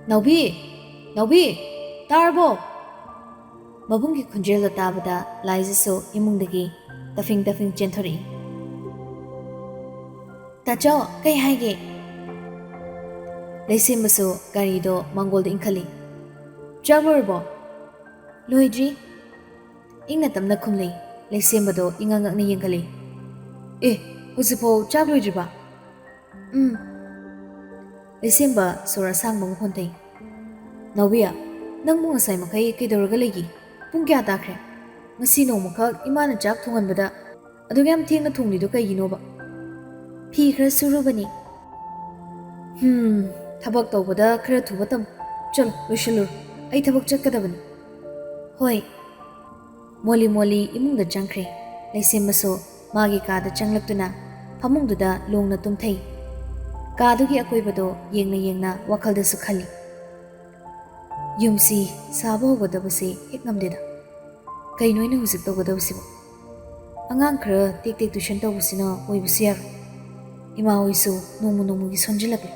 ꯅꯥꯎꯕꯤ ꯅꯥꯎꯕꯤ ꯇꯥꯔꯕꯣ ꯃꯕꯨꯡꯒꯤ ꯈꯣꯟꯖꯦꯜꯗꯣ ꯇꯥꯕꯗ ꯂꯥꯏꯖꯁꯨ ꯏꯃꯨꯡꯗꯒꯤ ꯇꯐꯤꯡ ꯇꯐꯤꯡ ꯆꯦꯟꯊꯣꯔꯛꯏ ꯇꯥꯆꯧ ꯀꯩ ꯍꯥꯏꯒꯦ ꯂꯩꯁꯦꯝꯕꯁꯨ ꯒꯥꯔꯤꯗꯣ ꯃꯥꯡꯒꯣꯜꯗ ꯏꯟꯈꯠꯂꯤ ꯆꯥꯛ ꯂꯣꯏꯔꯕꯣ ꯂꯣꯏꯗ꯭ꯔꯤ ꯏꯪꯅ ꯇꯞꯅ ꯈꯨꯝꯂꯤ ꯂꯩꯁꯦꯝꯕꯗꯣ ꯏꯉꯛ ꯉꯛꯅ ꯌꯦꯡꯈꯠꯂꯤ ꯑꯦ ꯍꯧꯖꯤꯛꯐꯥꯎ ꯆꯥꯛ ꯂꯣꯏꯗ꯭ꯔꯤꯕ ꯂꯩꯁꯦꯝꯕ ꯁꯣꯔ ꯑꯁꯥꯡꯕ ꯑꯃ ꯍꯣꯟꯊꯩ ꯅꯥꯎꯕꯤ ꯅꯪꯕꯨ ꯉꯁꯥꯏ ꯃꯈꯩ ꯀꯩꯗꯧꯔꯒ ꯂꯩꯒꯤ ꯄꯨꯡ ꯀꯌꯥ ꯇꯥꯈ꯭ꯔꯦ ꯉꯁꯤ ꯅꯣꯡꯃꯈꯛ ꯏꯃꯥꯅ ꯆꯥꯛ ꯊꯣꯡꯍꯟꯕꯗ ꯑꯗꯨꯛ ꯌꯥꯝ ꯊꯦꯡꯅ ꯊꯣꯡꯂꯤꯗꯣ ꯀꯩꯒꯤꯅꯣꯕ ꯐꯤ ꯈꯔ ꯁꯨꯔꯨꯕꯅꯤ ꯊꯕꯛ ꯇꯧꯕꯗ ꯈꯔ ꯊꯨꯕ ꯇꯝꯃꯨ ꯆꯠꯂꯣ ꯂꯣꯏꯁꯤꯜꯂꯨꯔꯣ ꯑꯩ ꯊꯕꯛ ꯆꯠꯀꯗꯕꯅꯤ ꯍꯣꯏ ꯃꯣꯂꯤ ꯃꯣꯂꯤ ꯏꯃꯨꯡꯗ ꯆꯪꯈ꯭ꯔꯦ ꯂꯩꯁꯦꯝꯕꯁꯨ ꯃꯥꯒꯤ ꯀꯥꯗ ꯆꯪꯂꯛꯇꯨꯅ ꯐꯃꯨꯡꯗꯨꯗ ꯂꯣꯡꯅ ꯇꯨꯝꯊꯩ ꯀꯥꯗꯨꯒꯤ ꯑꯀꯣꯏꯕꯗꯣ ꯌꯦꯡꯅ ꯌꯦꯡꯅ ꯋꯥꯈꯜꯗꯁꯨ ꯈꯜꯂꯤ ꯌꯨꯝꯁꯤ ꯁꯥꯕ ꯍꯧꯒꯗꯕꯁꯦ ꯍꯦꯛ ꯉꯝꯗꯦꯗ ꯀꯩꯅꯣ ꯑꯩꯅ ꯍꯧꯖꯤꯛ ꯇꯧꯒꯗꯕꯁꯤꯕꯨ ꯑꯉꯥꯡ ꯈꯔ ꯇꯦꯛ ꯇꯦꯛ ꯇꯨꯏꯁꯟ ꯇꯧꯕꯁꯤꯅ ꯑꯣꯏꯕꯁꯨ ꯌꯥꯔꯣꯏ ꯏꯃꯥ ꯍꯣꯏꯁꯨ ꯅꯣꯡꯃ ꯅꯣꯡꯃꯒꯤ ꯁꯣꯟꯖꯤꯜꯂꯛꯂꯦ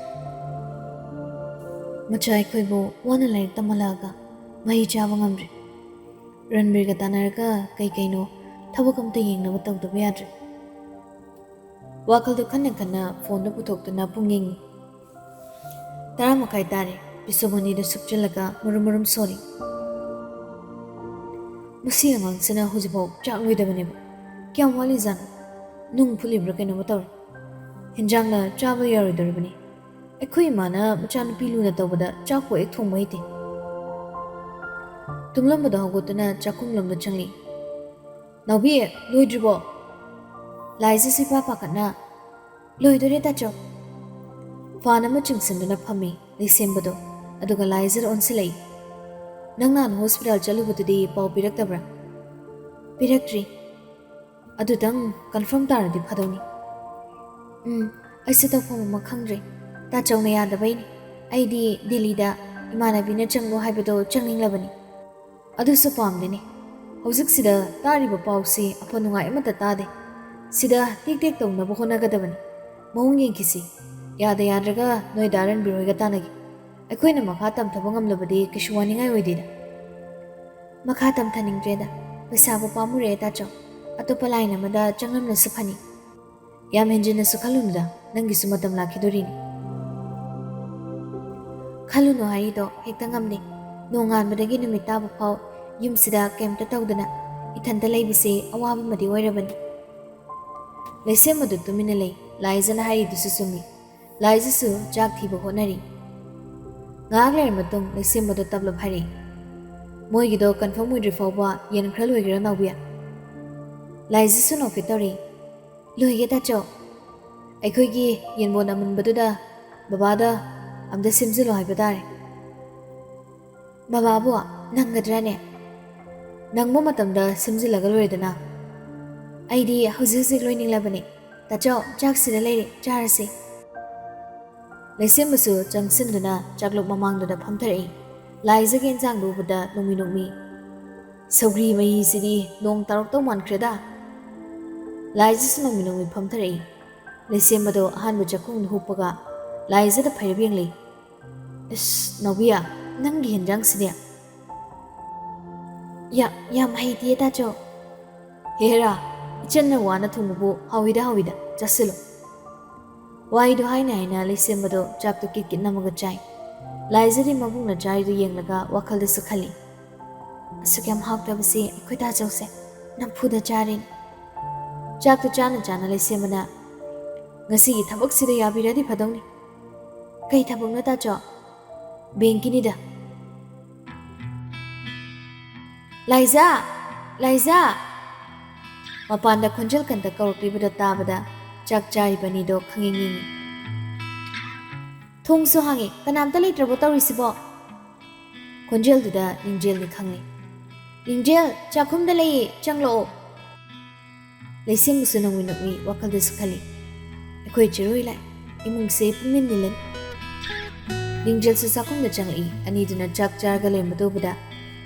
ꯃꯆꯥ ꯑꯩꯈꯣꯏꯕꯨ ꯋꯥꯅ ꯂꯥꯏꯔꯤꯛ ꯇꯝꯍꯜꯂꯛꯑꯒ ꯃꯍꯩ ꯆꯥꯕ ꯉꯝꯗ꯭ꯔꯦ ꯔꯟꯕꯤꯔꯒ ꯇꯥꯟꯅꯔꯒ ꯀꯩꯅꯣ ꯊꯕꯛ ꯑꯝꯇ ꯌꯦꯡꯅꯕ ꯇꯧꯗꯕ ꯌꯥꯗ꯭ꯔꯦ ꯋꯥꯈꯜꯗꯣ ꯈꯟꯅ ꯈꯟꯅ ꯐꯣꯟꯗꯣ ꯄꯨꯊꯣꯛꯇꯨꯅ ꯄꯨꯡ ꯌꯦꯡꯉꯤ 10:30 ꯇꯥꯔꯦ ꯄꯤꯁꯨꯃꯅꯤꯗ ꯁꯨꯞꯆꯜꯂꯒ ꯃꯨꯔꯨꯝ ꯃꯨꯔꯨꯝ ꯁꯣꯜꯂꯤ ꯃꯁꯤ ꯑꯉꯥꯡꯁꯤꯅ ꯍꯧꯖꯤꯛꯐꯥꯎ ꯆꯥꯛ ꯂꯣꯏꯗꯕꯅꯦꯕ ꯀꯌꯥꯝ ꯋꯥꯠꯂꯤꯖꯥꯠꯅꯣ ꯅꯨꯡ ꯐꯨꯠꯂꯤꯕ꯭ꯔꯥ ꯀꯩꯅꯣꯃ ꯇꯧꯔꯦ ꯍꯦꯟꯖꯥꯡꯅ ꯆꯥꯕ ꯌꯥꯔꯣꯏꯗꯧꯔꯤꯕꯅꯤ ꯑꯩꯈꯣꯏ ꯏꯃꯥꯅ ꯃꯆꯥꯅꯨꯄꯤ ꯂꯨꯅ ꯇꯧꯕꯗ ꯆꯥꯛꯄꯨ ꯍꯦꯛ ꯊꯣꯡꯕ ꯍꯩꯇꯦ ꯇꯨꯝꯂꯝꯕꯗ ꯍꯧꯒꯠꯇꯨꯅ ꯆꯥꯛꯈꯨꯝꯂꯣꯝꯗ ꯆꯪꯂꯤ ꯅꯥꯎꯕꯤ ꯂꯣꯏꯗ꯭ꯔꯤꯕꯣ ꯂꯥꯏꯖꯁꯨ ꯏꯄꯥ ꯄꯥꯈꯠꯅ ꯂꯣꯏꯗꯣꯔꯦ ꯇꯥꯆꯧ ꯐꯥꯟ ꯑꯃ ꯆꯤꯡꯁꯤꯟꯗꯨꯅ ꯐꯝꯃꯤ ꯂꯩꯁꯦꯝꯕꯗꯣ ꯑꯗꯨꯒ ꯂꯥꯏꯖꯗ ꯑꯣꯟꯁꯤꯜꯂꯛꯏ ꯅꯪ ꯅꯍꯥꯟ ꯍꯣꯁꯄꯤꯇꯥꯜ ꯆꯠꯂꯨꯕꯗꯨꯗꯤ ꯄꯥꯎ ꯄꯤꯔꯛꯇꯕ꯭ꯔꯥ ꯄꯤꯔꯛꯇ꯭ꯔꯤ ꯑꯗꯨꯗꯪ ꯀꯟꯐꯥꯔꯝ ꯇꯥꯔꯗꯤ ꯐꯗꯧꯅꯤ ꯑꯩꯁꯨ ꯇꯧꯐꯝ ꯑꯃ ꯈꯪꯗ꯭ꯔꯦ ꯇꯥꯆꯧꯅ ꯌꯥꯗꯕꯩꯅꯤ ꯑꯩꯗꯤ ꯗꯦꯜꯂꯤꯗ ꯏꯃꯥꯟꯅꯕꯤꯅ ꯆꯪꯉꯣ ꯍꯥꯏꯕꯗꯣ ꯆꯪꯅꯤꯡꯂꯕꯅꯤ ꯑꯗꯨꯁꯨ ꯄꯥꯝꯗꯦꯅꯦ ꯍꯧꯖꯤꯛꯁꯤꯗ ꯇꯥꯔꯤꯕ ꯄꯥꯎꯁꯤ ꯑꯐ ꯅꯨꯡꯉꯥꯏ ꯑꯃꯠꯇ ꯇꯥꯗꯦ ꯁꯤꯗ ꯇꯦꯛ ꯇꯦꯛ ꯇꯧꯅꯕ ꯍꯣꯠꯅꯒꯗꯕꯅꯤ ꯃꯑꯣꯡ ꯌꯦꯡꯈꯤꯁꯤ ꯌꯥꯗ꯭ꯔꯒ ꯅꯣꯏ ꯗꯥ ꯔꯟꯕꯤꯔ ꯇꯥꯟꯅꯒꯦ ꯑꯩꯈꯣꯏꯅ ꯃꯈꯥ ꯇꯝꯊꯕ ꯉꯝꯂꯕꯗꯤ ꯀꯩꯁꯨ ꯋꯥꯅꯤꯡꯉꯥꯏ ꯑꯣꯏꯗꯦꯗ ꯃꯈꯥ ꯇꯝꯊꯅꯤꯡꯗ꯭ꯔꯦꯗ ꯄꯩꯁꯥꯕꯨ ꯄꯥꯝꯃꯨꯔꯦ ꯇꯥꯆꯧ ꯑꯇꯣꯞꯄ ꯂꯥꯏꯟ ꯑꯃꯗ ꯆꯪꯂꯝꯅꯁꯨ ꯐꯅꯤ ꯌꯥꯝ ꯍꯦꯟꯖꯤꯟꯅꯁꯨ ꯈꯜꯂꯨꯅꯨꯗ ꯅꯪꯒꯤꯁꯨ ꯃꯇꯝ ꯂꯥꯛꯈꯤꯗꯣꯔꯤꯅꯤ ꯈꯜꯂꯨꯅꯨ ꯍꯥꯏꯔꯤꯗꯣ ꯍꯦꯛꯇ ꯉꯝꯗꯦ ꯅꯣꯡꯉꯥꯟꯕꯗꯒꯤ ꯅꯨꯃꯤꯠ ꯇꯥꯕ ꯐꯥꯎ ꯌꯨꯝꯁꯤꯗ ꯀꯩꯝꯇ ꯇꯧꯗꯅ ꯏꯊꯟꯇ ꯂꯩꯕꯁꯦ ꯑꯋꯥꯕ ꯑꯃꯗꯤ ꯑꯣꯏꯔꯕꯅꯤ ꯂꯩꯁꯦꯝꯕꯗꯨ ꯇꯨꯃꯤꯟꯅ ꯂꯩ ꯂꯥꯏꯖꯅ ꯍꯥꯏꯔꯤꯗꯨꯁꯨ ꯆꯨꯝꯃꯤ ꯂꯥꯏꯖꯁꯨ ꯆꯥꯛ ꯊꯤꯕ ꯍꯣꯠꯅꯔꯤ ꯉꯥꯏꯍꯥꯛ ꯂꯩꯔ ꯃꯇꯨꯡ ꯂꯩꯁꯦꯝꯕꯗꯣ ꯇꯞꯂꯞ ꯍꯥꯏꯔꯛꯏ ꯃꯣꯏꯒꯤꯗꯣ ꯀꯟꯐꯥꯔꯝ ꯑꯣꯏꯗ꯭ꯔꯤ ꯐꯥꯎꯕ ꯌꯦꯟ ꯈꯔ ꯂꯣꯏꯒꯦꯔꯥ ꯅꯥꯎꯕꯤ ꯂꯥꯏꯖꯁꯨ ꯅꯣꯛꯐꯦꯠ ꯇꯧꯔꯤ ꯂꯣꯏꯒꯦ ꯇꯥꯆꯧ ꯑꯩꯈꯣꯏꯒꯤ ꯌꯦꯟꯕꯣꯟ ꯑꯃꯨꯟꯕꯗꯨꯗ ꯕꯕꯥꯗ ꯑꯝꯇ ꯁꯦꯝꯖꯤꯜꯂꯣ ꯍꯥꯏꯕ ꯇꯥꯔꯦ ꯕꯕꯥꯕꯨ ꯅꯪꯒꯗ꯭ꯔꯥꯅꯦ ꯅꯪꯕ ꯃꯇꯝꯗ ꯁꯦꯝꯖꯤꯜꯂꯒ ꯂꯣꯏꯔꯦꯗꯅ ꯑꯩꯗꯤ ꯍꯧꯖꯤꯛ ꯂꯣꯏꯅꯤꯡꯂꯕꯅꯤ ꯇꯥꯆꯧ ꯆꯥꯛꯁꯤꯗ ꯂꯩꯔꯦ ꯆꯥꯔꯁꯤ ꯂꯩꯁꯦꯝꯕꯁꯨ ꯆꯪꯁꯤꯟꯗꯨꯅ ꯆꯥꯛꯂꯨꯛ ꯃꯃꯥꯡꯗꯨꯗ ꯐꯝꯊꯔꯛꯏ ꯂꯥꯏꯖꯒꯤ ꯏꯟꯖꯥꯡꯗꯨ ꯎꯕꯗ ꯅꯣꯛꯃꯤ ꯅꯣꯛꯃꯤ ꯁꯧꯒ꯭ꯔꯤ ꯃꯍꯤꯁꯤꯗꯤ ꯅꯣꯡ ꯇꯥꯔꯛꯇꯧ ꯃꯥꯟꯈ꯭ꯔꯦꯗ ꯂꯥꯏꯖꯁꯨ ꯅꯣꯛꯃꯤ ꯅꯣꯛꯃꯤ ꯐꯝꯊꯔꯛꯏ ꯂꯩꯁꯦꯝꯕꯗꯣ ꯑꯍꯥꯟꯕ ꯆꯥꯛꯈꯨꯝꯗ ꯍꯨꯞꯄꯒ ꯂꯥꯏꯖꯗ ꯐꯩꯔꯞ ꯌꯦꯡꯂꯤ ꯏꯁ ꯅꯥꯎꯕꯤꯌꯥ ꯅꯪꯒꯤ ꯍꯦꯟꯖꯥꯡꯁꯤꯗꯤ ꯌꯥꯝ ꯍꯩꯇꯤꯌꯦ ꯇꯥꯆꯧ ꯍꯦꯔꯥ ꯏꯆꯟꯅ ꯋꯥꯅ ꯊꯣꯡꯕꯕꯨ ꯍꯥꯎꯏꯗ ꯆꯥꯁꯤꯜꯂꯨ ꯋꯥꯍꯩꯗꯣ ꯍꯥꯏꯅ ꯍꯥꯏꯅ ꯂꯩꯁꯦꯝꯕꯗꯣ ꯆꯥꯛꯇꯣ ꯀꯤꯠ ꯀꯤꯠ ꯅꯝꯃꯒ ꯆꯥꯏ ꯂꯥꯏꯖꯗꯤ ꯃꯕꯨꯡꯅ ꯆꯥꯔꯤꯗꯨ ꯌꯦꯡꯂꯒ ꯋꯥꯈꯜꯗꯁꯨ ꯈꯜꯂꯤ ꯑꯁꯨꯛ ꯌꯥꯝ ꯍꯥꯎꯇꯕꯁꯤ ꯑꯩꯈꯣꯏ ꯇꯥꯆꯧꯁꯦ ꯅꯝꯐꯨꯗ ꯆꯥꯔꯤꯅꯤ ꯆꯥꯛꯇꯣ ꯆꯥꯅ ꯆꯥꯅ ꯂꯩꯁꯦꯝꯕꯅ ꯉꯁꯤꯒꯤ ꯊꯕꯛꯁꯤꯗ ꯌꯥꯕꯤꯔꯗꯤ ꯐꯗꯧꯅꯤ ꯀꯩ ꯊꯕꯛꯅꯣ ꯇꯥꯆꯧ ꯕꯦꯡꯀꯤꯅꯤꯗ ꯂꯥꯏꯖꯥ ꯃꯄꯥꯟꯗ ꯈꯣꯟꯖꯦꯜ ꯀꯟꯇ ꯀꯧꯔꯛꯂꯤꯕꯗꯣ ꯇꯥꯕꯗ ꯆꯥꯛ ꯆꯥꯔꯤꯕ ꯑꯅꯤꯗꯣ ꯈꯪꯌꯤꯡ ꯌꯦꯡꯉꯤ ꯊꯣꯡꯁꯨ ꯍꯥꯡꯉꯤ ꯀꯅꯥꯝꯇ ꯂꯩꯇ꯭ꯔꯕꯣ ꯇꯧꯔꯤꯁꯤꯕꯣ ꯈꯣꯟꯖꯦꯜꯗꯨꯗ ꯂꯤꯡꯖꯦꯜꯅꯤ ꯈꯪꯂꯤ ꯂꯤꯡꯖꯦꯜ ꯆꯥꯛꯈꯨꯝꯗ ꯂꯩꯌꯦ ꯆꯪꯂꯛꯑꯣ ꯂꯩꯁꯦꯝꯕꯁꯨ ꯅꯣꯛꯃꯤ ꯅꯣꯛꯃꯤ ꯋꯥꯈꯜꯗꯁꯨ ꯈꯜꯂꯤ ꯑꯩꯈꯣꯏ ꯆꯤꯔꯣꯏ ꯂꯥꯏ ꯏꯃꯨꯡꯁꯦ ꯄꯨꯡꯅꯤꯟ ꯅꯤꯜꯂꯅꯤ ꯂꯤꯡꯖꯦꯜꯁꯨ ꯆꯥꯛꯈꯨꯝꯗ ꯆꯪꯂꯛꯏ ꯑꯅꯤꯗꯨꯅ ꯆꯥꯛ ꯆꯥꯔꯒ ꯂꯩꯔꯝꯕꯗꯨ ꯎꯕꯗ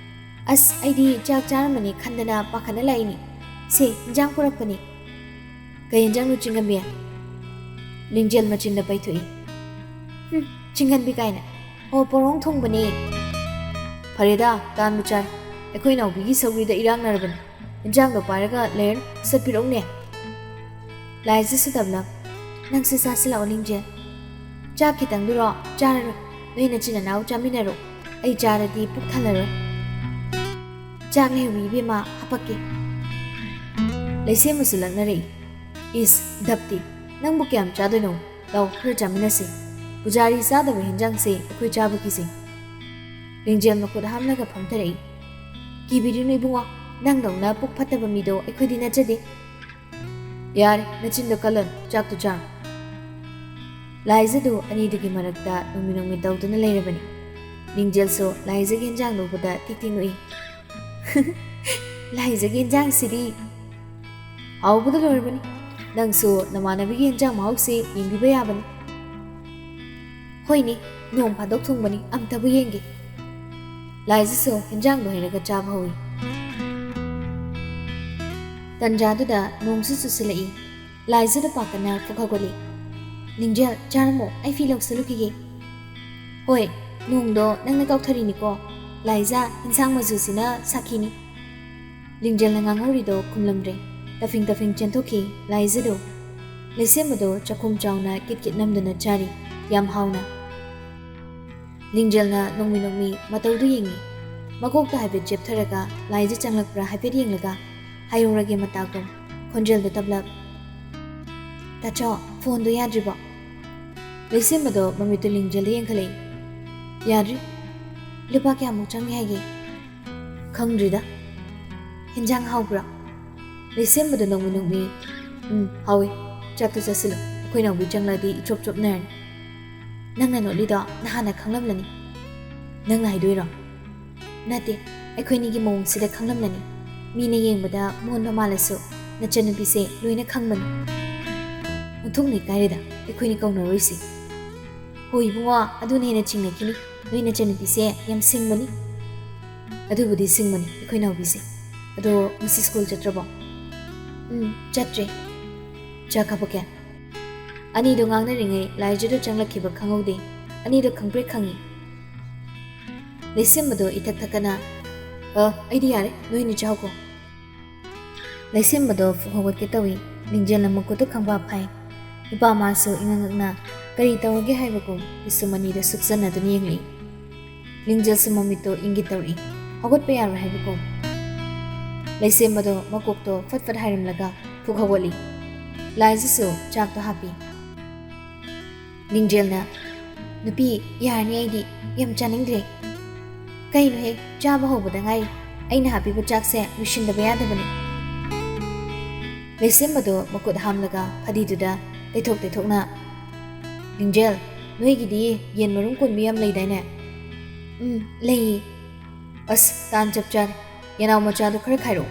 ꯑꯁ ꯑꯩꯗꯤ ꯆꯥꯛ ꯆꯥꯔꯝꯃꯅꯤ ꯈꯟꯗꯅ ꯄꯥꯈꯠꯅ ꯂꯥꯛꯏꯅꯤ ꯁꯦ ꯏꯟꯖꯥꯡ ꯄꯨꯔꯛꯄꯅꯤ ꯀꯩ ꯏꯟꯖꯥꯡꯅꯣ ꯆꯤꯡꯉꯝꯕꯤ ꯂꯤꯡꯖꯦꯜ ꯃꯆꯤꯟꯗ ꯄꯩꯊꯣꯛꯏ ꯆꯤꯡꯍꯟꯕꯤ ꯀꯥꯏꯅ ꯑꯣ ꯄꯣꯔꯣꯡ ꯊꯣꯡꯕꯅꯦ ꯐꯔꯦꯗ ꯇꯥꯟꯕ ꯆꯥꯏ ꯑꯩꯈꯣꯏ ꯅꯥꯎꯕꯤꯒꯤ ꯁꯧꯒ꯭ꯔꯤꯗ ꯏꯔꯥꯡꯅꯔꯕꯅꯤ ꯏꯟꯖꯥꯡꯗꯣ ꯄꯥꯏꯔꯒ ꯂꯩꯔꯅꯨ ꯆꯠꯄꯤꯔꯛꯎꯅꯦ ꯂꯥꯏꯖꯁꯨ ꯇꯞꯂꯞ ꯅꯪꯁꯨ ꯆꯥꯁꯤꯜꯂꯛꯑꯣ ꯂꯤꯡꯖꯦꯜ ꯆꯥꯛ ꯈꯤꯇꯪꯗꯨꯔꯣ ꯆꯥꯔꯔꯣꯏ ꯅꯣꯏ ꯅꯆꯤꯟ ꯅꯅꯥꯎ ꯆꯥꯃꯤꯟꯅꯔꯣ ꯑꯩ ꯆꯥꯔꯗꯤ ꯄꯨꯛ ꯊꯜꯂꯔꯣꯏ ꯆꯥꯛ ꯂꯩꯍꯧꯏ ꯏꯕꯦꯝꯃ ꯍꯥꯄꯛꯀꯦ ꯂꯩꯁꯦꯝꯕꯁꯨ ꯂꯛꯅꯔꯛꯏ ꯏꯁ ꯙꯞꯇꯤ ꯅꯪꯕꯨ ꯀꯌꯥꯝ ꯆꯥꯗꯣꯏꯅꯣ ꯂꯥꯎ ꯈꯔ ꯆꯥꯃꯤꯟꯅꯁꯤ ꯄꯨꯖꯥꯔꯤ ꯆꯥꯗꯕ ꯍꯦꯟꯖꯥꯡꯁꯦ ꯑꯩꯈꯣꯏ ꯆꯥꯕ ꯀꯤꯖꯩ ꯂꯤꯡꯖꯦꯜ ꯃꯈꯨꯠ ꯍꯥꯝꯂꯒ ꯐꯝꯊꯔꯛꯏ ꯀꯤꯕꯤꯔꯨꯅꯨ ꯏꯕꯨꯡꯉꯣ ꯅꯪꯗꯧꯅ ꯄꯨꯛ ꯐꯠꯇꯕ ꯃꯤꯗꯣ ꯑꯩꯈꯣꯏꯗꯤ ꯅꯠꯆꯗꯦ ꯌꯥꯔꯦ ꯅꯆꯤꯟꯗꯣ ꯀꯜꯂꯟ ꯆꯥꯛꯇꯨ ꯆꯥꯔꯣ ꯂꯥꯏꯖꯗꯨ ꯑꯅꯤꯗꯨꯒꯤ ꯃꯔꯛꯇ ꯅꯣꯡꯃꯤ ꯅꯣꯡꯃꯤ ꯇꯧꯗꯨꯅ ꯂꯩꯔꯕꯅꯤ ꯂꯤꯡꯖꯦꯜꯁꯨ ꯂꯥꯏꯖꯒꯤ ꯍꯦꯟꯖꯥꯡ ꯂꯧꯕꯗ ꯇꯤꯛ ꯇꯤꯛ ꯅꯣꯛꯏ ꯂꯥꯏꯖꯒꯤ ꯍꯦꯟꯖꯥꯡꯁꯤꯗꯤ ꯍꯥꯎꯕꯗ ꯂꯣꯏꯔꯕꯅꯤ ꯅꯪꯁꯨ ꯅꯃꯥꯟꯅꯕꯤꯒꯤ ꯍꯦꯟꯖꯥꯡ ꯃꯍꯥꯎꯁꯤ ꯌꯦꯡꯕꯤꯕ ꯌꯥꯕꯅꯤ ꯍꯣꯏꯅꯦ ꯅꯣꯡ ꯐꯥꯗꯣꯛ ꯊꯣꯡꯕꯅꯤ ꯑꯝꯇꯕꯨ ꯌꯦꯡꯒꯦ ꯂꯥꯏꯖꯁꯨ ꯍꯦꯟꯖꯥꯡꯗꯣ ꯍꯩꯔꯒ ꯆꯥꯕ ꯍꯧꯏ ꯇꯟꯖꯥꯗꯨꯗ ꯅꯣꯡꯁꯨ ꯆꯨꯁꯤꯜꯂꯛꯏ ꯂꯥꯏꯖꯗ ꯄꯥꯛꯀꯅ ꯄꯨꯛ ꯍꯧꯒꯠꯂꯤ ꯂꯤꯡꯖꯦꯜ ꯆꯥꯔꯝꯃꯣ ꯑꯩ ꯐꯤ ꯂꯧꯁꯤꯜꯂꯨꯈꯤꯒꯦ ꯍꯣꯏ ꯅꯣꯡꯗꯣ ꯅꯪꯅ ꯀꯥꯎꯊꯔꯤꯅꯤꯀꯣ ꯂꯥꯏꯖꯥ ꯍꯦꯟꯁꯥꯡ ꯃꯆꯨꯁꯤꯅ ꯁꯥꯈꯤꯅꯤ ꯂꯤꯡꯖꯦꯜꯅ ꯉꯥꯡꯍꯧꯔꯤꯗꯣ ꯈꯨꯝꯂꯝꯗ꯭ꯔꯦ ꯇꯐꯤꯡ ꯇꯐꯤꯡ ꯆꯦꯟꯊꯣꯛꯈꯤ ꯂꯥꯏꯖꯗꯣ ꯂꯩꯁꯦꯝꯕꯗꯣ ꯆꯥꯛꯈꯨꯝ ꯆꯥꯎꯅ ꯀꯤꯠ ꯀꯤꯠ ꯅꯝꯗꯨꯅ ꯆꯥꯔꯤ ꯌꯥꯝ ꯍꯥꯎꯅ ꯂꯤꯡꯖꯦꯜꯅ ꯅꯣꯡꯃꯤ ꯅꯣꯡꯃꯤ ꯃꯇꯧꯗꯨ ꯌꯦꯡꯉꯤ ꯃꯀꯣꯛꯇ ꯍꯥꯏꯐꯦꯠ ꯆꯦꯞꯊꯔꯒ ꯂꯥꯏꯖ ꯆꯪꯂꯛꯄ꯭ꯔꯥ ꯍꯥꯏꯐꯦꯠ ꯌꯦꯡꯂꯒ ꯍꯥꯏꯔꯧꯔꯒꯦ ꯃꯇꯥꯒꯨꯝ ꯈꯣꯟꯖꯦꯜꯗ ꯇꯞꯂꯞ ꯇꯥꯆꯣ ꯐꯣꯟꯗꯣ ꯌꯥꯗ꯭ꯔꯤꯕꯣ ꯂꯩꯁꯦꯝꯕꯗꯣ ꯃꯃꯤꯠꯇꯨ ꯂꯤꯡꯖꯦꯜꯗ ꯌꯦꯡꯈꯠꯂꯛꯏ ꯌꯥꯗ꯭ꯔꯤ ꯂꯨꯄꯥ ꯀꯌꯥꯃꯨꯛ ꯆꯪꯉꯦ ꯍꯥꯏꯒꯦ ꯈꯪꯗ꯭ꯔꯤꯗ ꯍꯦꯟꯖꯥꯡ ꯍꯥꯎꯕ꯭ꯔꯣ ꯂꯩꯁꯦꯝꯕꯗꯣ ꯅꯣꯡꯃꯤ ꯅꯣꯡꯃꯤ ꯍꯥꯎꯏ ꯆꯥꯛꯇꯨ ꯆꯥꯁꯤꯜꯂꯨ ꯑꯩꯈꯣꯏ ꯅꯥꯎꯕꯤ ꯆꯪꯂꯗꯤ ꯏꯆꯣꯞ ꯆꯣꯞꯅꯔꯅꯤ ꯅꯪꯅ ꯅꯣꯠꯂꯤꯗꯣ ꯅꯍꯥꯟꯅ ꯈꯪꯂꯝꯂꯅꯤ ꯅꯪꯅ ꯍꯥꯏꯗꯣꯏꯔꯣ ꯅꯠꯇꯦ ꯑꯩꯈꯣꯏꯅꯤꯒꯤ ꯃꯑꯣꯡꯁꯤꯗ ꯈꯪꯂꯝꯂꯅꯤ ꯃꯤꯅ ꯌꯦꯡꯕꯗ ꯃꯣꯟꯕ ꯃꯥꯜꯂꯁꯨ ꯅꯆꯟꯅꯨꯄꯤꯁꯦ ꯂꯣꯏꯅ ꯈꯪꯕꯅꯤ ꯑꯣꯟꯊꯣꯛꯅ ꯏꯀꯥꯏꯔꯦꯗ ꯑꯩꯈꯣꯏꯅꯤ ꯀꯧꯅꯔꯣꯏꯁꯤ ꯍꯣꯏ ꯏꯕꯨꯡꯉꯣ ꯑꯗꯨꯅ ꯍꯦꯟꯅ ꯆꯤꯡꯅꯈꯤꯅꯤ ꯅꯣꯏ ꯅꯆꯟꯅꯨꯄꯤꯁꯦ ꯌꯥꯝ ꯁꯤꯡꯕꯅꯤ ꯑꯗꯨꯕꯨꯗꯤ ꯁꯤꯡꯕꯅꯤ ꯑꯩꯈꯣই ꯅꯥꯎꯕꯤꯁꯦ ꯑꯗꯣ ꯉꯁꯤ ꯁ꯭ꯀꯨꯜ ꯆꯠꯇ꯭ꯔꯕꯣ ꯆꯠꯇ꯭ꯔꯦ ꯆꯥꯛ ꯍꯥꯞꯄꯛꯀꯦ ꯑꯅꯤꯗꯣ ꯉꯥꯡꯅꯔꯤꯉꯩ ꯂꯥꯏꯖꯗꯣ ꯆꯪꯂꯛꯈꯤꯕ ꯈꯪꯍꯧꯗꯦ ꯑꯅꯤꯗꯣ ꯈꯪꯄ꯭ꯔꯦꯛ ꯈꯪꯉꯤ ꯂꯩꯁꯦꯝꯕꯗꯣ ꯏꯊꯛ ꯊꯛꯀꯅ ꯑꯩꯗꯤ ꯌꯥꯔꯦ ꯅꯣꯏꯅꯤ ꯆꯥꯎꯀꯣ ꯂꯩꯁꯦꯝꯕꯗꯣ ꯐꯨꯛ ꯍꯧꯒꯠꯀꯦ ꯇꯧꯏ ꯂꯤꯡꯖꯦꯜꯅ ꯃꯈꯨꯠꯇꯨ ꯈꯪꯄꯥ ꯐꯥꯏ ꯅꯨꯄꯥ ꯃꯥꯁꯨ ꯏꯉꯛꯉꯛꯅ ꯀꯔꯤ ꯇꯧꯔꯒꯦ ꯍꯥꯏꯕꯒꯨꯝ ꯄꯤꯁꯨꯝ ꯑꯅꯤꯗ ꯁꯨꯛꯆꯟꯅꯗꯨꯅ ꯌꯦꯡꯂꯛꯏ ꯂꯤꯡꯖꯦꯜꯁꯨ ꯃꯃꯤꯠꯇꯣ ꯏꯪꯒꯤꯠ ꯇꯧꯔꯛꯏ ꯍꯧꯒꯠꯄ ꯌꯥꯔꯣꯏ ꯍꯥꯏꯕꯒꯨꯝ ꯂꯩꯁꯦꯝꯕꯗꯣ ꯃꯀꯣꯛꯇꯣ ꯐꯠ ꯐꯠ ꯍꯥꯏꯔꯝꯂꯒ ꯐꯨꯛ ꯍꯧꯒꯠꯂꯤ ꯂꯥꯏꯖꯁꯨ ꯆꯥꯛꯇꯣ ꯍꯥꯞꯄꯤ ꯂꯤꯡꯖꯦꯜꯅ ꯅꯨꯄꯤ ꯌꯥꯔꯅꯤ ꯑꯩꯗꯤ ꯌꯥꯝ ꯆꯥꯅꯤꯡꯗ꯭ꯔꯦ ꯀꯩꯅꯣꯍꯦ ꯆꯥꯕ ꯍꯧꯕꯗ ꯉꯥꯏꯔꯤ ꯑꯩꯅ ꯍꯥꯞꯄꯤꯕ ꯆꯥꯛꯁꯦ ꯂꯣꯏꯁꯤꯟꯗꯕ ꯌꯥꯗꯕꯅꯤ ꯂꯩꯁꯦꯝꯕꯗꯣ ꯃꯈꯨꯠ ꯍꯥꯝꯂꯒ ꯐꯗꯤꯗꯨꯗ ꯇꯩꯊꯣꯛ ꯇꯩꯊꯣꯛꯅ ꯂꯤꯡꯖꯦꯜ ꯅꯣꯏꯒꯤꯗꯤ ꯌꯦꯟ ꯃꯔꯨꯝ ꯀꯣꯟꯕꯤ ꯌꯥꯝ ꯂꯩꯗꯥꯏꯅꯦ ꯂꯩꯌꯦ ꯑꯁ ꯇꯥꯟ ꯆꯞ ꯆꯥꯔꯦ ꯌꯦꯅꯥꯎ ꯃꯆꯥꯗꯣ ꯈꯔ ꯈꯥꯏꯔꯛꯑꯣ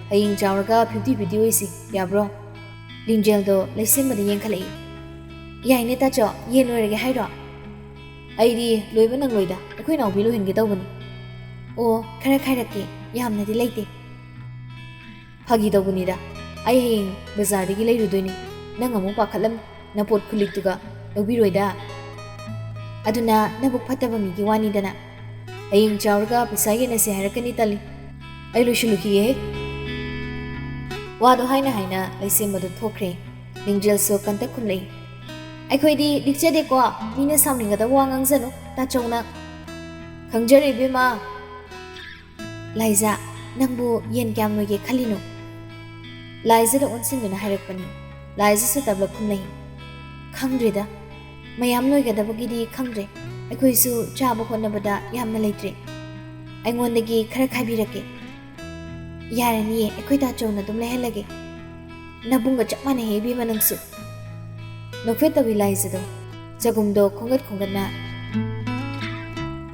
ꯍꯌꯦꯡ ꯆꯥꯎꯔꯒ 50-50 ꯑꯣꯏꯁꯤ ꯌꯥꯕ꯭ꯔꯣ ꯂꯤꯡꯖꯦꯜꯗꯣ ꯂꯩꯁꯦꯝꯕꯗ ꯌꯦꯡꯈꯠꯂꯛꯏ ꯌꯥꯏꯅꯦ ꯇꯥꯆꯣ ꯌꯦꯟ ꯂꯣꯏꯔꯒꯦ ꯍꯥꯏꯔꯣ ꯑꯩꯗꯤ ꯂꯣꯏꯕ ꯅꯪꯂꯣꯏꯗ ꯑꯩꯈꯣꯏ ꯅꯥꯎꯕꯤ ꯂꯣꯏꯍꯟꯒꯦ ꯇꯧꯕꯅꯤ ꯑꯣ ꯈꯔ ꯈꯥꯏꯔꯛꯀꯦ ꯌꯥꯝꯅꯗꯤ ꯂꯩꯇꯦ ꯐꯥꯒꯤ ꯇꯧꯕꯅꯤꯗ ꯑꯩ ꯍꯌꯦꯡ ꯕꯖꯥꯔꯗꯒꯤ ꯂꯩꯔꯨꯗꯣꯏꯅꯤ ꯅꯪ ꯑꯃꯨꯛ ꯄꯥꯈꯠꯂꯝ ꯅꯄꯣꯠ ꯈꯨꯂꯤꯛꯇꯨꯒ ꯂꯧꯕꯤꯔꯣꯏꯗ ꯑꯗꯨꯅ ꯅꯕꯨꯛ ꯐꯠꯇꯕ ꯃꯤꯒꯤ ꯋꯥꯅꯤꯗꯅ ꯍꯌꯦꯡ ꯆꯥꯎꯔꯒ ꯄꯩꯁꯥ ꯌꯦꯟꯅꯁꯦ ꯍꯥꯏꯔꯛꯀꯅꯤ ꯇꯜꯂꯤ ꯑꯩ ꯂꯣꯏꯁꯤꯜꯂꯨꯈꯤꯒꯦꯍꯦ ꯋꯥꯗꯣ ꯍꯥꯏꯅ ꯍꯥꯏꯅ ꯂꯩꯁꯦꯝꯕꯗꯣ ꯊꯣꯛꯈ꯭ꯔꯦ ꯂꯤꯡꯖꯦꯜꯁꯨ ꯀꯟꯇꯛ ꯈꯨꯝꯂꯛꯏ ꯑꯩꯈꯣꯏꯗꯤ ꯂꯤꯛꯆꯗꯦꯀꯣ ꯃꯤꯅ ꯁꯥꯎꯅꯤꯡꯒꯗꯕ ꯋꯥ ꯉꯥꯡꯖꯅꯨ ꯇꯥꯆꯧꯅ ꯈꯪꯖꯔꯦ ꯏꯕꯦꯝꯃ ꯂꯥꯏꯖꯥ ꯅꯪꯕꯨ ꯌꯦꯟ ꯀꯌꯥꯝ ꯂꯣꯏꯒꯦ ꯈꯜꯂꯤꯅꯣ ꯂꯥꯏꯖꯗ ꯑꯣꯟꯁꯤꯟꯗꯨꯅ ꯍꯥꯏꯔꯛꯄꯅꯤ ꯂꯥꯏꯖꯁꯨ ꯇꯞꯂꯞ ꯈꯨꯝꯂꯩ ꯈꯪꯗ꯭ꯔꯦꯗ ꯃꯌꯥꯝ ꯂꯣꯏꯒꯗꯕꯒꯤꯗꯤ ꯈꯪꯗ꯭ꯔꯦ ꯑꯩꯈꯣꯏꯁꯨ ꯆꯥꯕ ꯍꯣꯠꯅꯕꯗ ꯌꯥꯝꯅ ꯂꯩꯇ꯭ꯔꯦ ꯑꯩꯉꯣꯟꯗꯒꯤ ꯈꯔ ꯈꯥꯏꯕꯤꯔꯛꯀꯦ ꯌꯥꯔꯅꯤꯌꯦ ꯑꯩꯈꯣꯏ ꯇꯥꯆꯧꯅ ꯑꯗꯨꯝ ꯂꯩꯍꯜꯂꯒꯦ ꯅꯕꯨꯡꯒ ꯆꯞ ꯃꯥꯟꯅꯩ ꯏꯕꯦꯝꯃ ꯅꯪꯁꯨ ꯅꯣꯛꯐꯦꯠꯇꯕꯤ ꯂꯥꯏꯖꯗꯣ ꯆꯒꯨꯝꯗꯣ ꯈꯣꯡꯒꯠ ꯈꯣꯡꯒꯠꯅ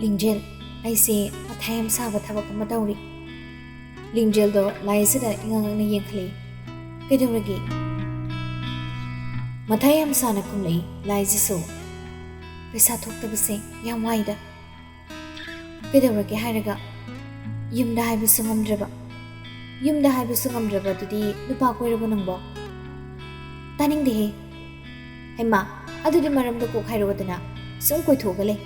ꯂꯤꯡꯖꯦꯜ ꯑꯩꯁꯦ ꯃꯊꯥ ꯌꯥꯝ ꯁꯥꯕ ꯊꯕꯛ ꯑꯃ ꯇꯧꯔꯤ ꯂꯤꯡꯖꯦꯜꯗꯣ ꯂꯥꯏꯖꯗ ꯏꯉꯛꯉꯛꯅ ꯌꯦꯡꯈꯠꯂꯛꯏ ꯀꯩꯗꯧꯔꯒꯦ ꯃꯊꯥ ꯌꯥꯝ ꯁꯥꯅ ꯈꯨꯝꯂꯛꯏ ꯂꯥꯏꯖꯁꯨ ꯄꯩꯁꯥ ꯊꯣꯛꯇꯕꯁꯦ ꯌꯥꯝ ꯋꯥꯏꯗ ꯀꯩꯗꯧꯔꯒꯦ ꯍꯥꯏꯔꯒ ꯌꯨꯝꯗ ꯍꯥꯏꯕꯁꯨ ꯉꯝꯗ꯭ꯔꯕ ꯌꯨꯝꯗ ꯍꯥꯏꯕꯁꯨ ꯉꯝꯗ꯭ꯔꯕ ꯑꯗꯨꯗꯤ ꯅꯨꯄꯥ ꯀꯣꯏꯔꯕꯣ ꯅꯪꯕꯣ ꯇꯥꯅꯤꯡꯗꯦꯍꯦ ꯍꯩꯃꯥ ꯑꯗꯨꯗꯤ ꯃꯔꯝꯗꯣ ꯀꯣꯛ ꯍꯥꯏꯔꯛꯑꯣꯗꯅ ꯁꯨꯝ ꯀꯣꯏꯊꯣꯛꯑꯒ ꯂꯩ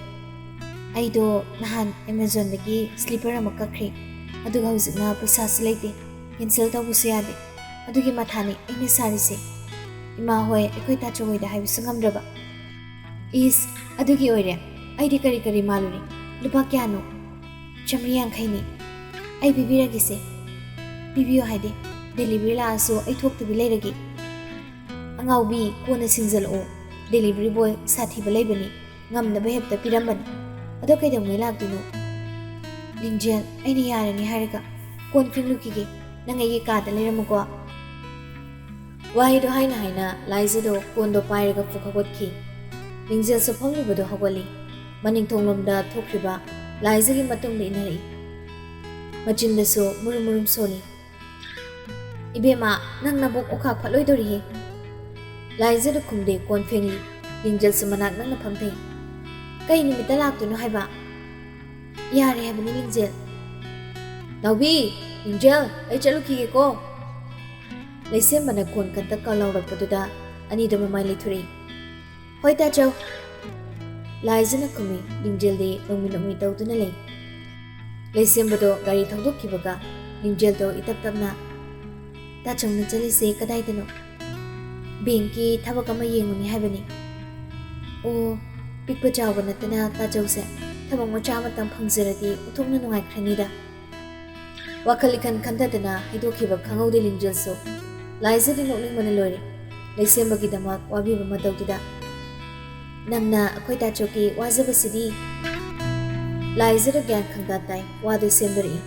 ꯑꯩꯗꯣ ꯅꯍꯥꯟ ꯑꯦꯃꯥꯖꯣꯟꯗꯒꯤ ꯁ꯭ꯂꯤꯄꯔ ꯑꯃ ꯀꯛꯈ꯭ꯔꯦ ꯑꯗꯨꯒ ꯍꯧꯖꯤꯛꯅ ꯄꯩꯁꯥꯁꯨ ꯂꯩꯇꯦ ꯀꯦꯟꯁꯦꯜ ꯇꯧꯕꯁꯨ ꯌꯥꯗꯦ ꯑꯗꯨꯒꯤ ꯃꯊꯥꯅꯤ ꯑꯩꯅ ꯁꯥꯔꯤꯁꯦ ꯏꯃꯥ ꯍꯣꯏ ꯑꯩꯈꯣꯏ ꯇꯥꯆꯧ ꯍꯣꯏꯗ ꯍꯥꯏꯕꯁꯨ ꯉꯝꯗ꯭ꯔꯕ ꯏꯁ ꯑꯗꯨꯒꯤ ꯑꯣꯏꯔꯦ ꯑꯩꯗꯤ ꯀꯔꯤ ꯃꯥꯜꯂꯨꯔꯦ ꯂꯨꯄꯥ ꯀꯌꯥꯅꯣ 150ꯅꯤ ꯑꯩ ꯄꯤꯕꯤꯔꯒꯦꯁꯦ ꯄꯤꯕꯤꯌꯣ ꯍꯥꯏꯗꯤ ꯗꯦꯂꯤꯚꯔꯤ ꯂꯥꯛꯑꯁꯨ ꯑꯩ ꯊꯣꯛꯇꯕꯤ ꯂꯩꯔꯒꯦ ꯑꯉꯥꯎꯕꯤ ꯀꯣꯟꯅ ꯁꯤꯡꯖꯜꯂꯛꯑꯣ ꯗꯦꯂꯤꯚꯔꯤ ꯕꯣꯏ ꯁꯥꯊꯤꯕ ꯂꯩꯕꯅꯤ ꯉꯝꯅꯕ ꯍꯦꯛꯇ ꯄꯤꯔꯝꯕꯅꯤ ꯑꯗꯣ ꯀꯩꯗꯧꯉꯩ ꯂꯥꯛꯇꯣꯏꯅꯣ ꯂꯤꯡꯖꯦꯜ ꯑꯩꯅ ꯌꯥꯔꯅꯤ ꯍꯥꯏꯔꯒ ꯀꯣꯟ ꯐꯦꯡꯂꯨꯈꯤꯒꯦ ꯅꯪ ꯑꯩꯒꯤ ꯀꯥꯗ ꯂꯩꯔꯝꯃꯨꯀꯣ ꯋꯥꯍꯩꯗꯣ ꯍꯥꯏꯅ ꯂꯥꯏꯖꯗꯣ ꯀꯣꯟꯗꯣ ꯄꯥꯏꯔꯒ ꯐꯨꯛ ꯍꯧꯒꯠꯈꯤ ꯂꯤꯡꯖꯦꯜꯁꯨ ꯐꯝꯂꯤꯕꯗꯣ ꯍꯧꯒꯠꯂꯤ ꯃꯅꯤꯡꯊꯣꯡꯂꯣꯝꯗ ꯊꯣꯛꯈꯤꯕ ꯂꯥꯏꯖꯒꯤ ꯃꯇꯨꯡꯗ ꯏꯟꯅꯔꯛꯏ ꯃꯆꯤꯟꯗꯁꯨ ꯃꯨꯔꯨꯝ ꯁꯣꯜꯂꯤ ꯏꯕꯦꯝꯃ ꯅꯪ ꯅꯕꯨꯛ ꯑꯣꯈꯥꯛ ꯐꯠꯂꯣꯏꯗꯣꯔꯤꯍꯦ ꯂꯥꯏꯖꯗ ꯈꯨꯝꯗꯦ ꯀꯣꯟ ꯐꯦꯡꯂꯤ ꯂꯤꯡꯖꯦꯜꯁꯨ ꯃꯅꯥꯛ ꯅꯛꯅ ꯐꯝꯊꯩ ꯀꯩ ꯅꯨꯃꯤꯠꯇ ꯂꯥꯛꯇꯣꯏꯅꯣ ꯍꯥꯏꯕ ꯌꯥꯔꯦ ꯍꯥꯏꯕꯅꯤ ꯂꯤꯡꯖꯦꯜ ꯅꯥꯎꯕꯤ ꯂꯤꯡꯖꯦꯜ ꯑꯩ ꯆꯠꯂꯨꯈꯤꯒꯦꯀꯣ ꯂꯩꯁꯦꯝꯕꯅ ꯀꯣꯟ ꯀꯟꯇꯛ ꯂꯥꯎꯔꯛꯄꯗꯨꯗ ꯑꯅꯤꯗꯣ ꯃꯃꯥꯏ ꯂꯩꯊꯣꯔꯛꯏ ꯍꯣꯏ ꯇꯥꯆꯧ ꯂꯥꯏꯖꯅ ꯈꯨꯝꯃꯤ ꯂꯤꯡꯖꯦꯜꯗꯤ ꯅꯣꯡꯃꯤ ꯇꯧꯗꯨꯅ ꯂꯩ ꯂꯩꯁꯦꯝꯕꯗꯣ ꯒꯥꯔꯤ ꯊꯧꯗꯣꯛꯈꯤꯕꯒ ꯂꯤꯡꯖꯦꯜꯗꯣ ꯏꯇꯞ ꯇꯞꯅ ꯇꯥꯆꯧꯅ ꯆꯠꯂꯤꯁꯦ ꯀꯗꯥꯏꯗꯅꯣ ꯕꯦꯡꯀꯤ ꯊꯕꯛ ꯑꯃ ꯌꯦꯡꯉꯨꯅꯤ ꯍꯥꯏꯕꯅꯤ ꯑꯣ ꯄꯤꯛꯄ ꯆꯥꯎꯕ ꯅꯠꯇꯅ ꯇꯥꯆꯧꯁꯦ ꯊꯕꯛ ꯃꯆꯥ ꯑꯃꯇꯪ ꯐꯪꯖꯔꯗꯤ ꯑꯣꯟꯊꯣꯛꯅ ꯅꯨꯡꯉꯥꯏꯈ꯭ꯔꯅꯤꯗ ꯋꯥꯈꯜ ꯏꯈꯟ ꯈꯟꯊꯗꯅ ꯍꯩꯗꯣꯛꯈꯤꯕ ꯈꯪꯍꯧꯗꯦ ꯂꯤꯡꯖꯦꯜꯁꯨ ꯂꯥꯏꯖꯗꯤ ꯅꯣꯛꯅꯤꯡꯕꯅ ꯂꯣꯏꯔꯦ ꯂꯩꯁꯦꯝꯕꯒꯤꯗꯃꯛ ꯋꯥꯕꯤꯕ ꯃꯇꯧꯗꯨꯗ ꯅꯪꯅ ꯑꯩꯈꯣꯏ ꯇꯥꯆꯧꯒꯤ ꯋꯥꯖꯕꯁꯤꯗꯤ ꯂꯥꯏꯖꯗ ꯒ꯭ꯌꯥꯟ ꯈꯪꯇꯥ ꯇꯥꯏ ꯋꯥꯗꯨ ꯁꯦꯝꯗꯣꯔꯛꯏ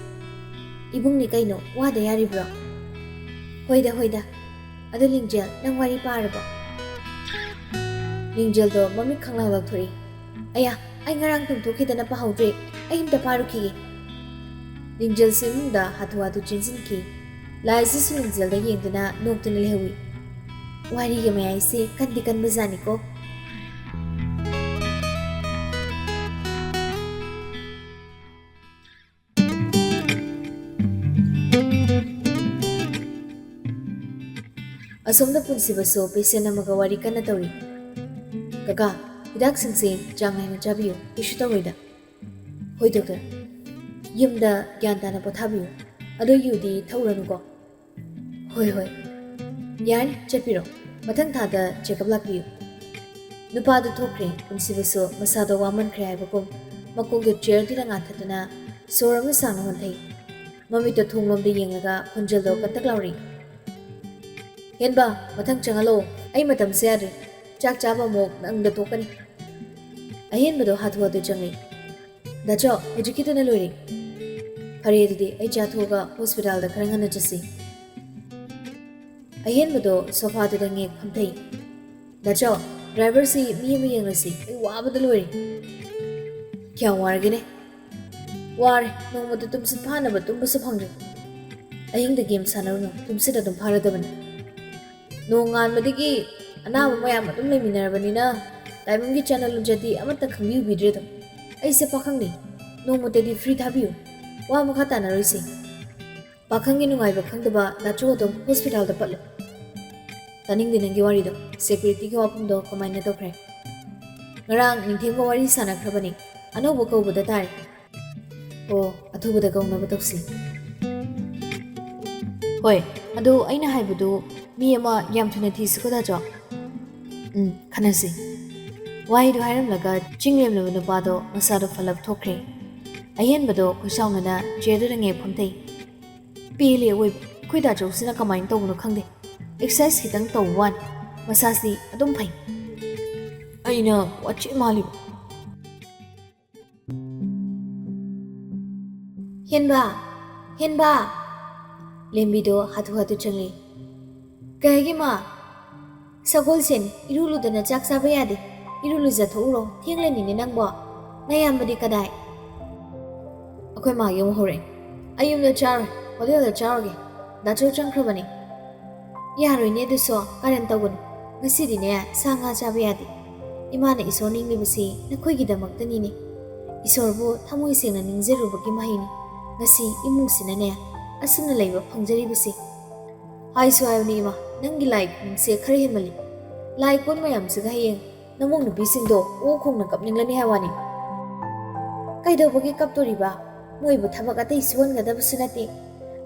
ꯏꯕꯨꯡꯅꯤ ꯀꯩꯅꯣ ꯋꯥꯗ ꯌꯥꯔꯤꯕ꯭ꯔꯣ ꯍꯣꯏꯗ ꯑꯗꯨ ꯂꯤꯡꯖꯦꯜ ꯅꯪ ꯋꯥꯔꯤ ꯄꯥꯔꯕꯣ ꯂꯤꯡꯖꯦꯜꯗꯣ ꯃꯃꯤꯠ ꯈꯪꯂꯥꯡ ꯂꯥꯎꯊꯣꯛꯏ ꯑꯌꯥ ꯑꯩ ꯉꯔꯥꯡ ꯇꯨꯝꯊꯣꯛꯈꯤꯗꯅ ꯄꯥꯍꯧꯗ꯭ꯔꯦ ꯑꯩ ꯑꯝꯇ ꯄꯥꯔꯨꯈꯤꯒꯦ ꯂꯤꯡꯖꯦꯜꯁꯨ ꯏꯃꯨꯡꯗ ꯍꯥꯊꯨ ꯆꯦꯟꯁꯤꯟꯈꯤ ꯂꯥꯏꯖꯁꯨ ꯂꯤꯡꯖꯦꯜꯗ ꯌꯦꯡꯗꯨꯅ ꯅꯣꯛꯇꯨꯅ ꯂꯩꯍꯧꯏ ꯋꯥꯔꯤꯒ ꯃꯌꯥꯏꯁꯦ ꯀꯟꯗꯤ ꯀꯟꯕꯖꯥꯠꯅꯤꯀꯣ ꯑꯁꯣꯝꯗ ꯄꯨꯟꯁꯤꯕꯁꯨ ꯄꯦꯁꯦꯟ ꯑꯃꯒ ꯋꯥꯔꯤ ꯀꯟꯅ ꯇꯧꯔꯤ ꯀꯀꯥ ꯍꯤꯗꯥꯛꯁꯤꯡꯁꯦ ꯆꯥꯡ ꯅꯥꯏꯅ ꯆꯥꯕꯤꯌꯨ ꯀꯩꯁꯨ ꯇꯧꯔꯣꯏꯗ ꯍꯣꯏ ꯗꯣꯛꯇꯔ ꯌꯨꯝꯗ ꯒ꯭ꯌꯥꯟ ꯇꯥꯅ ꯄꯣꯊꯥꯕꯤꯌꯨ ꯑꯗꯣ ꯌꯨꯗꯤ ꯊꯛꯎꯔꯅꯨꯀꯣ ꯍꯣꯏ ꯌꯥꯔꯦ ꯆꯠꯄꯤꯔꯣ ꯃꯊꯪ ꯊꯥꯗ ꯆꯦꯛꯑꯞ ꯂꯥꯛꯄꯤꯌꯨ ꯅꯨꯄꯥꯗꯨ ꯊꯣꯛꯈ꯭ꯔꯦ ꯄꯨꯟꯁꯤꯕꯁꯨ ꯃꯁꯥꯗꯣ ꯋꯥꯃꯟꯈ꯭ꯔꯦ ꯍꯥꯏꯕꯒꯨꯝ ꯃꯀꯣꯛꯇꯨ ꯆꯤꯌꯔꯗꯨꯗ ꯉꯥꯊꯗꯨꯅ ꯁꯣꯔ ꯑꯃ ꯁꯥꯡꯅ ꯍꯣꯟꯊꯩ ꯃꯃꯤꯠꯇꯣ ꯊꯣꯡꯂꯣꯝꯗ ꯌꯦꯡꯂꯒ ꯈꯣꯟꯖꯦꯜꯗꯣ ꯀꯟꯇꯛ ꯂꯥꯎꯔꯤ ꯍꯦꯟꯕ ꯃꯊꯪ ꯆꯪꯍꯜꯂꯣ ꯑꯩ ꯃꯇꯝꯁꯦ ꯌꯥꯗ꯭ꯔꯦ ꯆꯥꯛ ꯆꯥꯕ ꯑꯃꯨꯛ ꯅꯪꯗ ꯊꯣꯛꯀꯅꯤ ꯑꯍꯦꯟꯕꯗꯣ ꯍꯥꯊꯨ ꯆꯪꯉꯤ ꯗꯥꯆꯧ ꯍꯧꯖꯤꯛꯀꯤꯗꯨꯅ ꯂꯣꯏꯔꯦ ꯐꯔꯦ ꯑꯗꯨꯗꯤ ꯑꯩ ꯆꯥꯊꯣꯛꯑꯒ ꯍꯣꯁꯄꯤꯇꯥꯜꯗ ꯈꯔ ꯉꯟꯅ ꯆꯠꯁꯤ ꯑꯍꯦꯟꯕꯗꯣ ꯁꯣꯐꯥꯗꯨꯗ ꯉꯦꯛ ꯐꯝꯊꯩ ꯗꯥꯆꯧ ꯗ꯭ꯔꯥꯏꯚꯔꯁꯤ ꯃꯤ ꯑꯃ ꯌꯦꯡꯂꯁꯤ ꯑꯩ ꯋꯥꯕꯗ ꯂꯣꯏꯔꯦ ꯀꯌꯥꯝ ꯋꯥꯔꯒꯦꯅꯦ ꯋꯥꯔꯦ ꯅꯣꯡꯃꯗ ꯇꯨꯝꯁꯤꯠ ꯐꯥꯅꯕ ꯇꯨꯝꯕꯁꯨ ꯐꯪꯗ꯭ꯔꯦ ꯑꯍꯤꯡꯗ ꯒꯦꯝ ꯁꯥꯟꯅꯔꯨꯅꯨ ꯇꯨꯝꯁꯤꯠ ꯑꯗꯨꯝ ꯐꯥꯔꯗꯕꯅꯤ ꯅꯣꯡ ꯉꯥꯟꯕꯗꯒꯤ ꯑꯅꯥꯕ ꯃꯌꯥꯝ ꯑꯗꯨꯝ ꯂꯩꯃꯤꯟꯅꯔꯕꯅꯤꯅ ꯇꯥꯏꯕꯪꯒꯤ ꯆꯠꯅ ꯂꯣꯟꯆꯠꯇꯤ ꯑꯃꯠꯇ ꯈꯪꯕꯤꯗ꯭ꯔꯦꯗꯣ ꯑꯩꯁꯦ ꯄꯥꯈꯪꯅꯤ ꯅꯣꯡꯃꯇꯗꯤ ꯐ꯭ꯔꯤ ꯊꯥꯕꯤꯌꯨ ꯋꯥ ꯃꯈꯥ ꯇꯥꯅꯔꯣꯏꯁꯤ ꯄꯥꯈꯪꯒꯤ ꯅꯨꯡꯉꯥꯏꯕ ꯈꯪꯗꯕ ꯗꯥꯆꯧ ꯑꯗꯨꯝ ꯍꯣꯁꯄꯤꯇꯥꯜꯗ ꯄꯠꯂꯨ ꯇꯥꯅꯤꯡꯗꯦ ꯅꯪꯒꯤ ꯋꯥꯔꯤꯗꯣ ꯁꯦꯀ꯭ꯌꯨꯔꯤꯇꯤꯒꯤ ꯋꯥꯐꯝꯗꯣ ꯀꯃꯥꯏꯅ ꯇꯧꯈ꯭ꯔꯦ ꯉꯔꯥꯡ ꯅꯤꯡꯊꯦꯝꯒ ꯋꯥꯔꯤ ꯁꯥꯟꯅꯈ꯭ꯔꯕꯅꯤ ꯑꯅꯧꯕ ꯀꯧꯕꯗ ꯇꯥꯔꯦ ꯑꯣ ꯑꯊꯨꯕꯗ ꯀꯧꯅꯕ ꯇꯧꯁꯤ ꯍꯣꯏ ꯑꯗꯣ ꯑꯩꯅ ꯍꯥꯏꯕꯗꯨ ꯃꯤ ꯑꯃ ꯌꯥꯝ ꯊꯨꯅ ꯊꯤꯁꯤꯀꯣ ꯗꯥꯆꯧ ꯈꯟꯅꯁꯤ ꯋꯥꯍꯩꯗꯣ ꯍꯥꯏꯔꯝꯂꯒ ꯆꯤꯡꯂꯦꯝꯂꯕ ꯅꯨꯄꯥꯗꯣ ꯃꯁꯥꯗꯣ ꯐꯜꯂꯞ ꯊꯣꯛꯈ꯭ꯔꯦ ꯑꯍꯦꯟꯕꯗꯣ ꯈꯨꯠꯁꯥꯎꯅꯅ ꯆꯤꯌꯔꯗꯨꯗ ꯉꯦꯛ ꯐꯝꯊꯩ ꯄꯦꯜꯂꯦ ꯑꯋꯣꯏꯕ ꯑꯩꯈꯣꯏ ꯗꯥꯆꯧꯁꯤꯅ ꯀꯃꯥꯏꯅ ꯇꯧꯕꯅꯣ ꯈꯪꯗꯦ ꯑꯦꯛꯁꯔꯁꯥꯏꯁ ꯈꯤꯇꯪ ꯇꯧꯕ ꯋꯥꯅꯤ ꯃꯁꯥꯁꯤ ꯑꯗꯨꯝ ꯐꯩ ꯑꯩꯅ ꯋꯥꯆꯦ ꯃꯥꯜꯂꯤꯕ ꯍꯦꯟꯕ ꯂꯦꯝꯕꯤꯗꯣ ꯍꯥꯊꯨ ꯆꯪꯂꯤ ꯀꯩꯒꯤ ꯃꯥ ꯁꯒꯣꯜꯁꯦꯟ ꯏꯔꯨ ꯂꯨꯗꯅ ꯆꯥꯛ ꯆꯥꯕ ꯌꯥꯗꯦ ꯏꯔꯨ ꯂꯨꯖꯊꯣꯛꯎꯔꯣ ꯊꯦꯡꯂꯅꯤꯅꯦ ꯅꯪꯕꯣ ꯅꯌꯥꯝꯕꯗꯤ ꯀꯗꯥꯏ ꯑꯩꯈꯣꯏ ꯃꯥꯒꯤ ꯑꯃꯨꯛ ꯍꯧꯔꯛꯑꯦ ꯑꯩ ꯌꯨꯝꯗ ꯆꯥꯔꯣꯏ ꯍꯣꯇꯦꯜꯗ ꯆꯥꯔꯨꯒꯦ ꯗꯥꯆꯧ ꯆꯪꯈ꯭ꯔꯕꯅꯤ ꯌꯥꯔꯣꯏꯅꯦ ꯑꯗꯨꯁꯨ ꯀꯔꯟ ꯇꯧꯒꯅꯨ ꯉꯁꯤꯗꯤꯅꯦ ꯁꯥ ꯉꯥ ꯆꯥꯕ ꯌꯥꯗꯦ ꯏꯃꯥꯅ ꯏꯁꯣꯔ ꯅꯤꯡꯂꯤꯕꯁꯤ ꯅꯈꯣꯏꯒꯤꯗꯃꯛꯇꯅꯤꯅꯦ ꯏꯁꯣꯔꯕꯨ ꯊꯃꯣꯏ ꯁꯦꯡꯅ ꯅꯤꯡꯖꯔꯨꯕꯒꯤ ꯃꯍꯩꯅꯤ ꯉꯁꯤ ꯏꯃꯨꯡꯁꯤꯅꯅꯦ ꯑꯁꯨꯝꯅ ꯂꯩꯕ ꯐꯪꯖꯔꯤꯕꯁꯤ ꯍꯥꯏꯁꯨ ꯍꯥꯏꯕꯅꯤ ꯏꯃꯥ ꯅꯪꯒꯤ ꯂꯥꯏ ꯈꯨꯔꯨꯝꯁꯦ ꯈꯔ ꯍꯦꯟꯃꯜꯂꯤ ꯂꯥꯏ ꯀꯣꯟ ꯃꯌꯥꯝꯁꯤꯒ ꯍꯌꯦꯡ ꯅꯃꯧ ꯅꯨꯄꯤꯁꯤꯡꯗꯣ ꯑꯣ ꯈꯣꯡꯅ ꯀꯞꯅꯤꯡꯂꯅꯤ ꯍꯥꯏ ꯋꯥꯅꯤ ꯀꯩꯗꯧꯕꯒꯤ ꯀꯞꯇꯣꯔꯤꯕ ꯃꯣꯏꯕꯨ ꯊꯕꯛ ꯑꯇꯩ ꯁꯨꯍꯟꯒꯗꯕꯁꯨ ꯅꯠꯇꯦ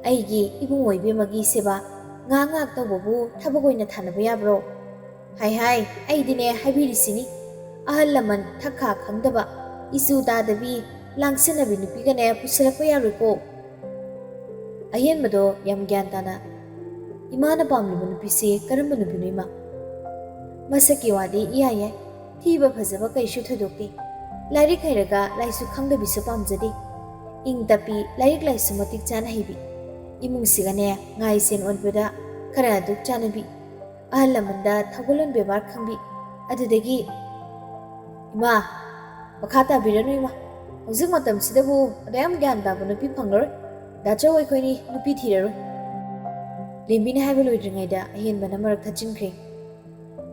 ꯑꯩꯒꯤ ꯏꯕꯨꯡ ꯑꯣꯏꯕꯤꯃꯒꯤ ꯁꯦꯕꯥ ꯉꯥꯛ ꯇꯧꯕꯕꯨ ꯊꯕꯛ ꯑꯣꯏꯅ ꯊꯥꯅꯕ ꯌꯥꯕ꯭ꯔꯣ ꯍꯥꯏ ꯑꯩꯗꯤꯅꯦ ꯍꯥꯏꯕꯤꯔꯤꯁꯤꯅꯤ ꯑꯍꯜ ꯂꯃꯟ ꯊꯛꯈꯥ ꯈꯪꯗꯕ इचू तादबी लांगसिनबी नुपीगने पुसलकपा यारोइको अहेनबदो याम ग्यान ताना इमाना पामलिबा नुपीसे करम्बा नुपीनो इमा मसकी वादे इया याय थीबा फजबा कैसु थोदोक्ते लाइरिक हैरगा लाइसु खंगदबिसु पामजदे इंग तपी लाइरिक लाइसु मतिक चाना heebie इमुंग सिगने ngai sen onbada khara duk chanabi ahal lamanda thagolon bebar khangbi adudagi ima Makata birano ima hojik matam sidabu adayam gyan taba nupi phanglor dachaw aikoini nupi thiraro limbina haiba loidringaida ahenbana marak thachinkre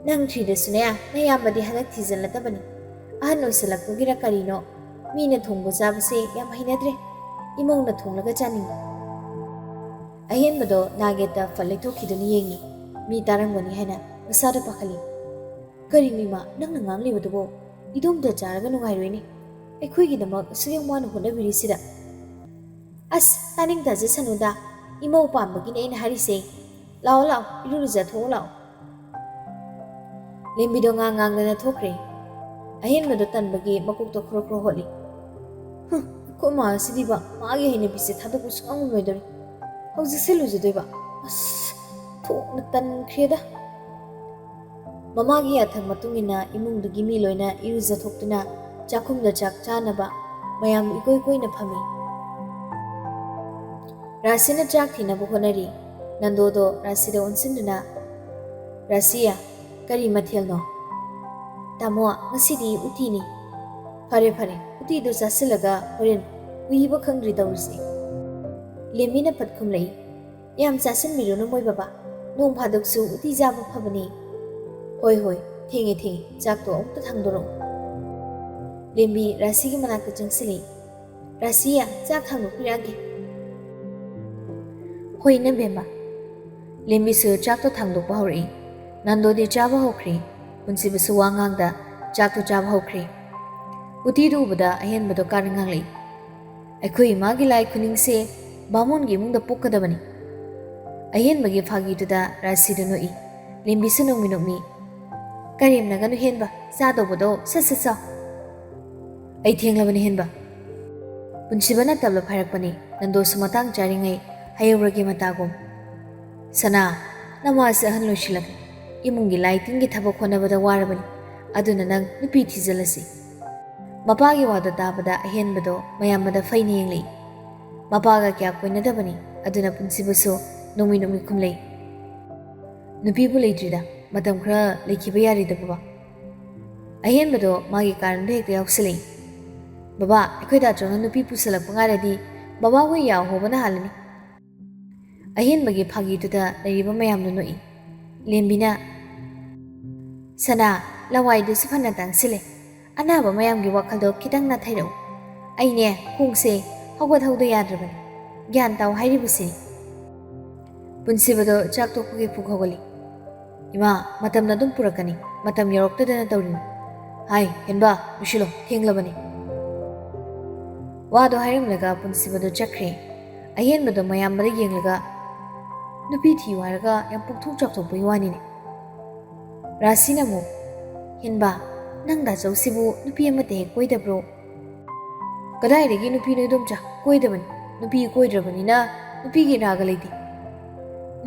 nang thridasune na yambadi halak thijanlatabani ahan oisalakpugira karino mina thongbo jabase yam hainadre imongna thonglaga chaninga ahenbado nageta falleithokiduni yengi mi tarangoni haina masada pakhali karinima nangna nganglibadubo इदोमदा चारगा नुगाइरोइनि अखोइगिदमक सुयं वानु होनबिरिसिदा अस तानिंग दाजे सनुदा इमौ पामबगिने इन हारिसे लाओ लाओ इरुरुजा थो लाओ लेम्बिदो ngang थोक्रे अहेनमदो तनबगी मकुकतो खरो खरो होली को मा सिदिबा मागे हेने बिसे थादोकु सुंग मोइदोरि हौजि सेलुजुदैबा अस थोकना तनख्रेदा Mamagi athang matungina imung dugi mi loina iruza thoktuna chakhumda chak chanaba mayam ikoi koi na phami rasina chak thina bu honari nandodo rasida onsinduna rasiya kari mathel no tamo ngasidi utini phare uti do chasilaga horen uiba khangri dawrisi lemina patkhum lei yam chasin mirono moi baba nong phadoksu uti jaba phabani Hoi, tingi, jak to ang tathangdoro. Lembi rasi ki manaka jangsili. Rasiya, jak thangdo pirage. Hoi na bemba. Lembi su jak to thangdo pahori. Nando di jaba hokri. Unsi bisu wangang da jak to jaba hokri. Uti du bada ahen bado karangang li. Akui magi lai kuning se bamon gi mung da pukadabani. Ahen magi phagi tu da rasi da no i. Lembi su nokmi. Karim naganu henba sado bodo sa ai thenglabani henba punsibana tabla pharakpani nando sumatang charingai hayawragi matagum sana namas ahan loishilak imungi lighting thaba khonabada warabani aduna nang nupi thijalasi mapagi wada tabada ahenbado mayamada faini yenglei mapaga kya koinadabani aduna punsibuso nomi khumlei nupi bu leitrida matam khra lekhiba yari da baba ahenbado magi karan de hekta yausili baba ekhoi da chong nupi pusalak pangaradi baba hoi yaw hobana halani ahenbagi phagi tu da leriba mayam no noi lembina sana lawai du sifana tangsile anaba mayam gi wakhal do khidang na thairo aine khungse hogot hauda yadrabani gyan taw hairibisi punsibado chak to phugi phughogali Ima matam na dum purakani matam yorokta dana tawrin hai henba mishilo thenglabani wado hairam laga punsibado chakre ahen bado mayam bada yenglaga nupi thi waraga yam pukthuk chakthok bai wani ne rasina mu henba nang da chausibu nupi amate koidabro kadai regi nupi no domcha koidabani nupi koidrabani na nupi gi raga leiti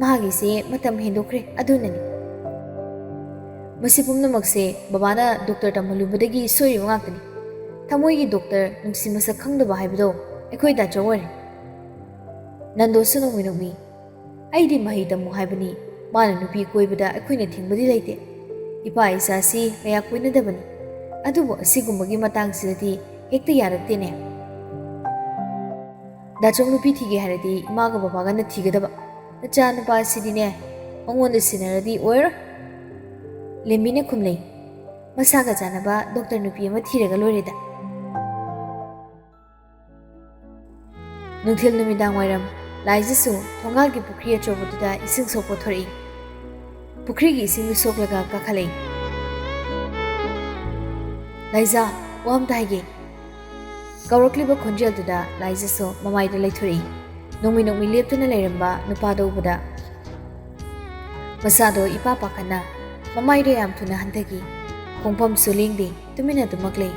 magi se matam hendokre adunani Masi pumnamakse babana doctor tamalubadagi sori ngakani thamoi gi doctor nungsi masak khangdaba haibdo ekhoi da chawari nando suno minumi aidi mahi tamu haibani mana nupi koibada ekhoi na thingbadi leite ipa isa si kaya koina dabani adubo asigumagi matang sidati hekta yarakte ne da chong nupi thige haradi imaga babaga na thigadaba nacha napa sidine ongonda sinaradi oira Lembina kumlei masaga janaba doctor nupi ama thiraga loreda Nungthil numidang wairam laijisu thongal gi pukri achobuda ising sokpo thori pukri gi ising soklaga kakhalei Laiza wam taige ꯀꯧꯔꯛꯂꯤꯕ ꯈꯣꯟꯖꯦꯜꯗꯨꯗ ꯂꯥꯏꯖꯁꯨ ꯃꯃꯥꯏꯗ ꯂꯩꯊꯣꯔꯛꯏ꯫ ꯅꯣꯡꯃꯤ ꯅꯣꯡꯃꯤ ꯂꯦꯞꯇꯨꯅ ꯂꯩꯔꯝꯕ ꯅꯨꯄꯥꯗꯣ ꯎꯕꯗ ꯃꯁꯥꯗꯣ ꯏꯄꯥ ꯄꯥꯈꯠꯅ ꯃꯃꯥꯏꯗꯣ ꯌꯥꯝ ꯊꯨꯅ ꯍꯟꯊꯈꯤ꯫ ꯈꯣꯡꯐꯝꯁꯨ ꯂꯦꯡꯗꯦ, ꯇꯨꯃꯤꯟꯅ ꯑꯗꯨꯃꯛ ꯂꯩ꯫